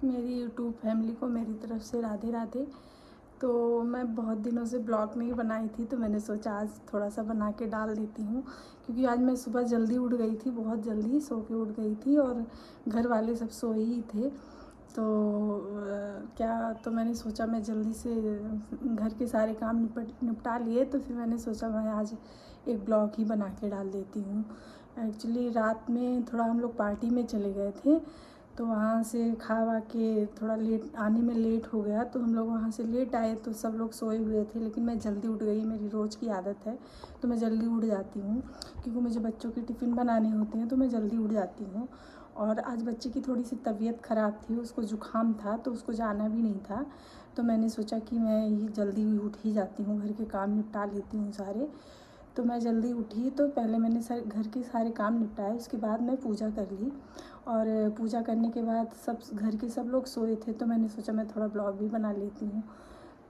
मेरी YouTube family को मेरी तरफ से राधे राधे। तो मैं बहुत दिनों से ब्लॉग नहीं बनाई थी, तो मैंने सोचा आज थोड़ा सा बना के डाल देती हूँ, क्योंकि आज मैं सुबह जल्दी उठ गई थी, बहुत जल्दी सो के उठ गई थी और घर वाले सब सोए ही थे। तो तो मैंने सोचा मैं जल्दी से घर के सारे काम निपटा लिए, तो फिर मैंने सोचा मैं आज एक ब्लॉग ही बना के डाल देती हूँ। एक्चुअली रात में थोड़ा हम लोग पार्टी में चले गए थे, तो वहाँ से खा वा के थोड़ा लेट आने में लेट हो गया, तो हम लोग वहाँ से लेट आए तो सब लोग सोए हुए थे, लेकिन मैं जल्दी उठ गई। मेरी रोज़ की आदत है, तो मैं जल्दी उठ जाती हूँ, क्योंकि मुझे बच्चों की टिफ़िन बनाने होते हैं, तो मैं जल्दी उठ जाती हूँ। और आज बच्चे की थोड़ी सी तबीयत ख़राब थी, उसको ज़ुकाम था, तो उसको जाना भी नहीं था, तो मैंने सोचा कि मैं ये जल्दी उठ ही जाती हूँ, घर के काम निपटा लेती हूँ सारे। तो मैं जल्दी उठी, तो पहले मैंने सारे घर के सारे काम निपटाए, उसके बाद मैं पूजा कर ली। और पूजा करने के बाद सब घर के सब लोग सोए थे, तो मैंने सोचा मैं थोड़ा ब्लॉग भी बना लेती हूँ।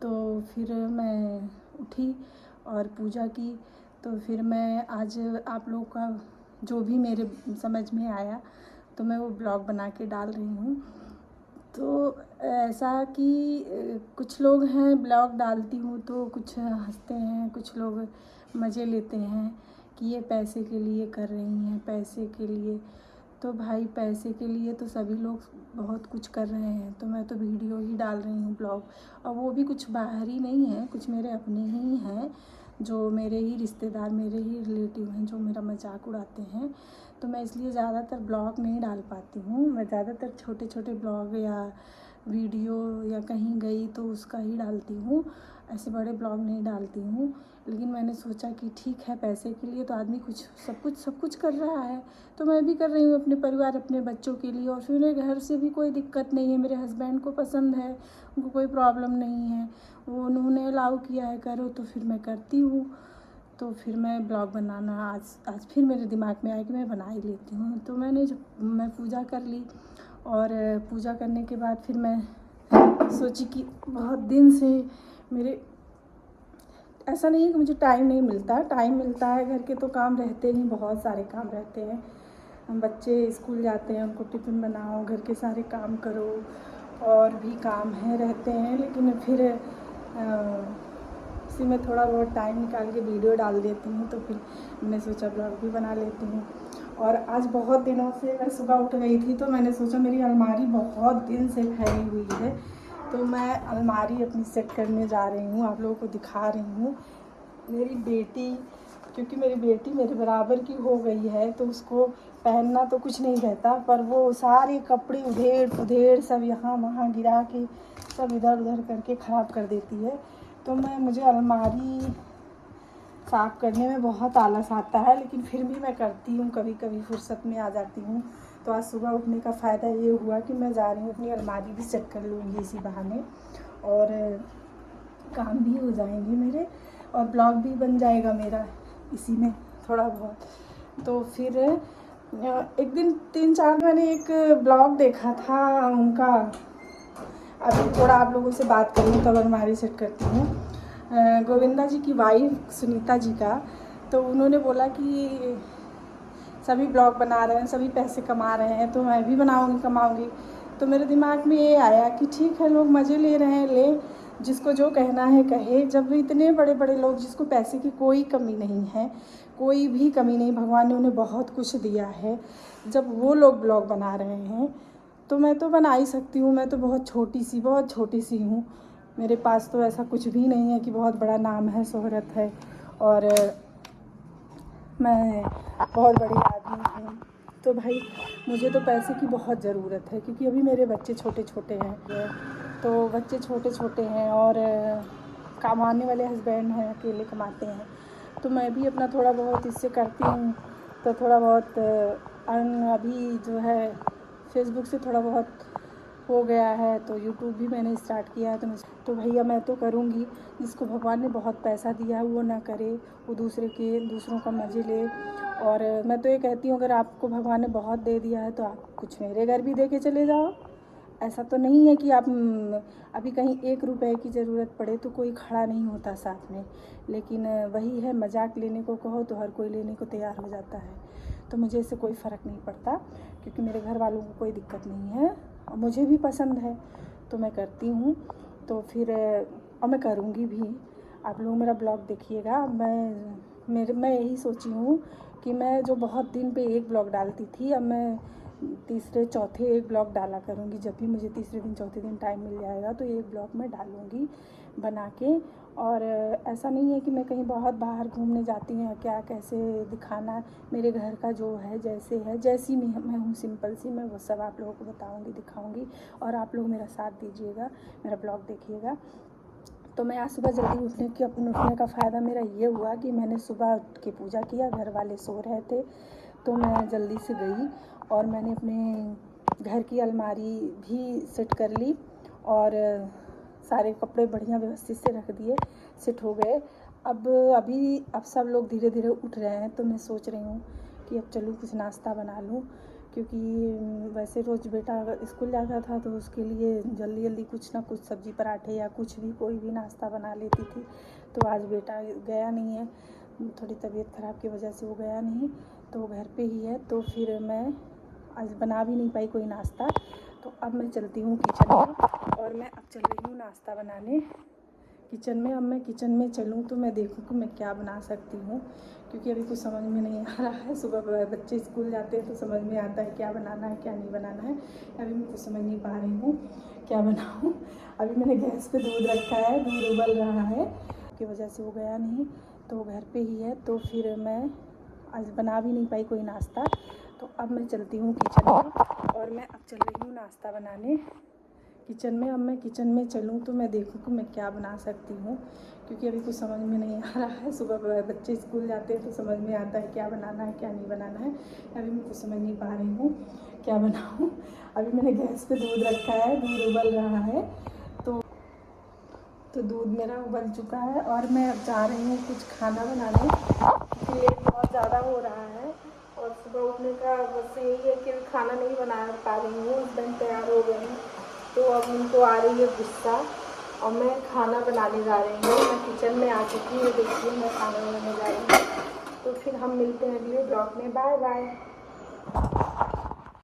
तो फिर मैं उठी और पूजा की। तो फिर मैं आज आप लोगों का जो भी मेरे समझ में आया, तो मैं वो ब्लॉग बना के डाल रही हूँ। तो ऐसा कि कुछ लोग हैं, ब्लॉग डालती हूँ तो कुछ हंसते हैं, कुछ लोग मज़े लेते हैं कि ये पैसे के लिए कर रही हैं, पैसे के लिए। तो भाई पैसे के लिए तो सभी लोग बहुत कुछ कर रहे हैं, तो मैं तो वीडियो ही डाल रही हूँ, ब्लॉग। और वो भी कुछ बाहरी नहीं है, कुछ मेरे अपने ही हैं, जो मेरे ही रिश्तेदार, मेरे ही रिलेटिव हैं, जो मेरा मजाक उड़ाते हैं। तो मैं इसलिए ज़्यादातर ब्लॉग नहीं डाल पाती हूँ। मैं ज़्यादातर छोटे छोटे ब्लॉग या वीडियो या कहीं गई तो उसका ही डालती हूँ, ऐसे बड़े ब्लॉग नहीं डालती हूँ। लेकिन मैंने सोचा कि ठीक है, पैसे के लिए तो आदमी सब कुछ कर रहा है, तो मैं भी कर रही हूँ अपने परिवार, अपने बच्चों के लिए। और फिर मेरे घर से भी कोई दिक्कत नहीं है, मेरे हस्बैंड को पसंद है, उनको कोई प्रॉब्लम नहीं है, वो उन्होंने अलाउ किया है करो, तो फिर मैं करती हूँ। तो फिर मैं ब्लॉग बनाना आज फिर मेरे दिमाग में आया कि मैं बना ही लेती हूँ। तो मैं पूजा कर ली, और पूजा करने के बाद फिर मैं सोची कि बहुत दिन से मेरे ऐसा नहीं है कि मुझे टाइम नहीं मिलता, टाइम मिलता है, घर के तो काम रहते ही, बहुत सारे काम रहते हैं। हम बच्चे स्कूल जाते हैं, उनको टिफ़िन बनाओ, घर के सारे काम करो, और भी काम है रहते हैं। लेकिन फिर इसी में थोड़ा बहुत टाइम निकाल के वीडियो डाल देती हूँ, तो फिर मैंने सोचा ब्लॉग भी बना लेती हूँ। और आज बहुत दिनों से मैं सुबह उठ गई थी, तो मैंने सोचा मेरी अलमारी बहुत दिन से फैली हुई है, तो मैं अलमारी अपनी सेट करने जा रही हूँ, आप लोगों को दिखा रही हूँ। मेरी बेटी, क्योंकि मेरी बेटी मेरे बराबर की हो गई है, तो उसको पहनना तो कुछ नहीं रहता, पर वो सारे कपड़े उधेड़ पुधेड़ सब यहाँ वहाँ गिरा के सब इधर उधर करके ख़राब कर देती है। तो मुझे अलमारी साफ़ करने में बहुत आलस आता है, लेकिन फिर भी मैं करती हूँ, कभी कभी फुर्सत में आ जाती हूँ। तो आज सुबह उठने का फ़ायदा ये हुआ कि मैं जा रही हूँ, अपनी अलमारी भी सेट कर लूँगी इसी बहाने, और काम भी हो जाएंगे मेरे, और ब्लॉग भी बन जाएगा मेरा इसी में थोड़ा बहुत। तो फिर एक दिन 3-4 मैंने एक ब्लॉग देखा था उनका, अभी थोड़ा आप लोगों से बात करूँ तब अलमारी सेट करती हूँ। गोविंदा जी की वाइफ सुनीता जी का, तो उन्होंने बोला कि सभी ब्लॉग बना रहे हैं, सभी पैसे कमा रहे हैं, तो मैं भी बनाऊँगी, कमाऊँगी। तो मेरे दिमाग में ये आया कि ठीक है, लोग मज़े ले रहे हैं, ले, जिसको जो कहना है कहे। जब इतने बड़े बड़े लोग, जिसको पैसे की कोई कमी नहीं है, कोई भी कमी नहीं, भगवान ने उन्हें बहुत कुछ दिया है, जब वो लोग ब्लॉग बना रहे हैं, तो मैं तो बना ही सकती हूँ। मैं तो बहुत छोटी सी हूँ, मेरे पास तो ऐसा कुछ भी नहीं है कि बहुत बड़ा नाम है, शोहरत है, और मैं बहुत बड़ी आदमी हूँ। तो भाई मुझे तो पैसे की बहुत ज़रूरत है, क्योंकि अभी मेरे बच्चे छोटे छोटे हैं, तो बच्चे छोटे छोटे हैं, और कमाने वाले हस्बैंड हैं, अकेले कमाते हैं। तो मैं भी अपना थोड़ा बहुत इससे करती हूँ, तो थोड़ा बहुत अर्न अभी जो है फेसबुक से थोड़ा बहुत हो गया है, तो यूट्यूब भी मैंने स्टार्ट किया है। तो भैया मैं तो करूँगी, जिसको भगवान ने बहुत पैसा दिया है वो ना करे, वो दूसरों का मज़े ले। और मैं तो ये कहती हूँ, अगर आपको भगवान ने बहुत दे दिया है, तो आप कुछ मेरे घर भी दे के चले जाओ। ऐसा तो नहीं है कि आप अभी कहीं 1 रुपए की ज़रूरत पड़े तो कोई खड़ा नहीं होता साथ में, लेकिन वही है, मजाक लेने को कहो तो हर कोई लेने को तैयार हो जाता है। तो मुझे इससे कोई फ़र्क नहीं पड़ता, क्योंकि मेरे घर वालों को कोई दिक्कत नहीं है, और मुझे भी पसंद है तो मैं करती हूँ। तो फिर और मैं करूँगी भी। आप लोग मेरा ब्लॉग देखिएगा। मैं यही सोची हूँ कि मैं जो बहुत दिन पे एक ब्लॉग डालती थी, अब मैं तीसरे चौथे एक ब्लॉग डाला करूँगी। जब भी मुझे तीसरे दिन चौथे दिन टाइम मिल जाएगा तो एक ब्लॉग मैं डालूँगी बना के। और ऐसा नहीं है कि मैं कहीं बहुत बाहर घूमने जाती हूँ, क्या कैसे दिखाना। मेरे घर का जो है जैसे है, जैसी मैं हूँ सिंपल सी, मैं वो सब आप लोगों को बताऊँगी, दिखाऊँगी। और आप लोग मेरा साथ दीजिएगा, मेरा ब्लॉग देखिएगा। तो मैं आज सुबह जल्दी उठने का फ़ायदा मेरा ये हुआ कि मैंने सुबह उठ के पूजा किया। घर वाले सो रहे थे तो मैं जल्दी से गई और मैंने अपने घर की अलमारी भी सेट कर ली और सारे कपड़े बढ़िया व्यवस्थित से रख दिए, सेट हो गए। अब सब लोग धीरे धीरे उठ रहे हैं तो मैं सोच रही हूँ कि अब चलूँ कुछ नाश्ता बना लूँ, क्योंकि वैसे रोज़ बेटा स्कूल जाता था तो उसके लिए जल्दी जल्दी कुछ ना कुछ सब्ज़ी पराठे या कुछ भी कोई भी नाश्ता बना लेती थी। तो आज बेटा गया नहीं है, थोड़ी तबीयत ख़राब की वजह से वो गया नहीं, तो वो घर पे ही है। तो फिर मैं आज बना भी नहीं पाई कोई नाश्ता। तो अब मैं चलती हूँ किचन में और मैं अब चल रही हूँ नाश्ता बनाने किचन में। अब मैं किचन में चलूँ तो मैं देखूँ कि मैं क्या बना सकती हूँ, क्योंकि अभी कुछ समझ में नहीं आ रहा है। सुबह बच्चे स्कूल जाते हैं तो समझ में आता है क्या बनाना है क्या नहीं बनाना है। अभी मैं कुछ समझ नहीं पा रही हूँ क्या बनाऊँ। अभी मैंने गैस पे दूध रखा है, दूध उबल रहा है की वजह से वो गया नहीं, तो वो घर पे ही है। तो फिर मैं आज बना भी नहीं पाई कोई नाश्ता। तो अब मैं चलती हूँ किचन में और मैं अब चल रही हूँ नाश्ता बनाने किचन में। अब मैं किचन में चलूँ तो मैं देखूँ कि मैं क्या बना सकती हूँ, क्योंकि अभी कुछ समझ में नहीं आ रहा है। सुबह बच्चे स्कूल जाते हैं तो समझ में आता है क्या बनाना है क्या नहीं बनाना है। अभी मैं कुछ समझ नहीं पा रही हूँ क्या बनाऊँ। अभी मैंने गैस पे दूध रखा है, दूध उबल रहा है। तो दूध मेरा उबल चुका है और मैं अब जा रही हूँ कुछ खाना बनाने, क्योंकि लेट बहुत ज़्यादा हो रहा है। और सुबह उठने का बस यही है कि खाना नहीं बना पा रही हूँ। हस्बैंड तैयार हो गए हैं तो अब उनको आ रही है गुस्सा और मैं खाना बनाने जा रही हूँ। मैं किचन में आ चुकी हूँ, देखिए मैं खाना बनाने जा रही हूँ। तो फिर हम मिलते हैं अगले ब्लॉग में। Bye bye.